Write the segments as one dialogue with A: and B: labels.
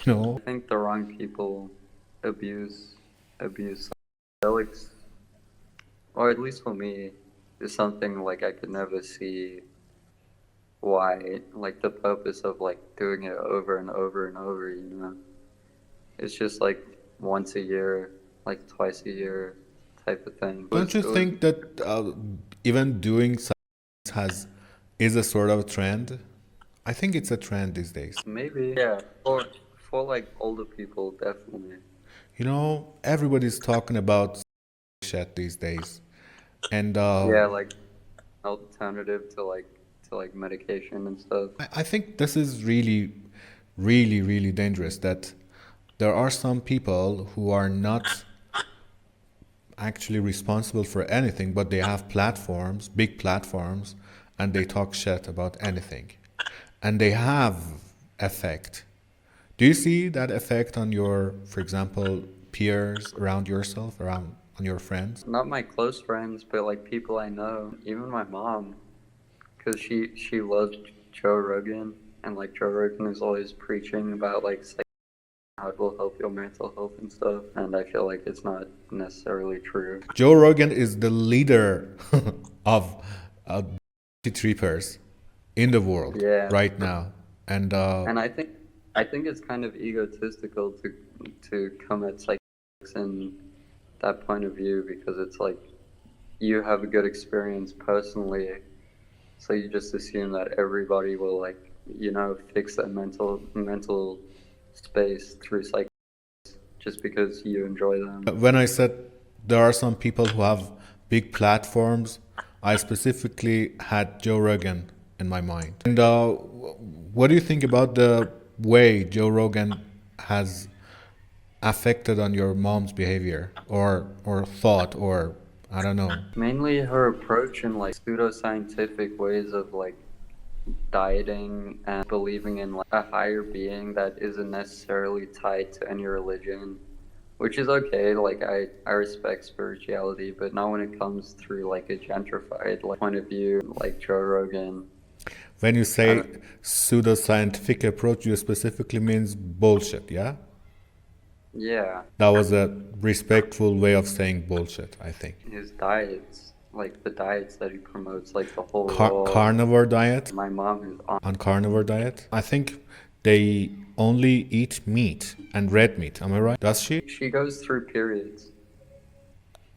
A: No.
B: I think the wrong people abuse psychedelics, or at least for me, is something like I could never see why, like the purpose of like doing it over and over and over, you know. It's just like once a year, like twice a year type of thing.
A: Don't you think that even doing psychedelics is a sort of a trend? I think it's a trend these days.
B: Maybe, yeah, for like older people, definitely.
A: You know, everybody's talking about shit these days, and
B: Yeah, like alternative to like medication and stuff.
A: I think this is really, really, really dangerous. That there are some people who are not actually responsible for anything, but they have platforms, big platforms, and they talk shit about anything, and they have effect. Do you see that effect on your, for example, peers around yourself, around on your friends?
B: Not my close friends, but like people I know, even my mom, because she loves Joe Rogan, and like Joe Rogan is always preaching about like how it will help your mental health and stuff, and I feel like it's not necessarily true.
A: Joe Rogan is the leader of trippers in the world right now, and
B: I think it's kind of egotistical to come at psychedelics in that point of view, because it's like you have a good experience personally, so you just assume that everybody will like, you know, fix their mental space through psychedelics just because you enjoy them.
A: When I said there are some people who have big platforms, I specifically had Joe Rogan in my mind. And what do you think about the way Joe Rogan has affected on your mom's behavior or thought, or I don't know?
B: Mainly her approach in like pseudoscientific ways of like dieting and believing in like a higher being that isn't necessarily tied to any religion, which is okay. Like I respect spirituality, but not when it comes through like a gentrified like point of view, like Joe Rogan.
A: When you say pseudoscientific approach, you specifically means bullshit, yeah?
B: Yeah.
A: That was a respectful way of saying bullshit, I think.
B: His diets, like the diets that he promotes, like the whole
A: carnivore diet.
B: My mom is
A: on carnivore diet. I think they only eat meat and red meat. Am I right? Does she?
B: She goes through periods,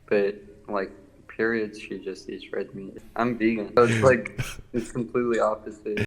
B: but like periods, she just eats red meat. I'm vegan, so it's like it's completely opposite.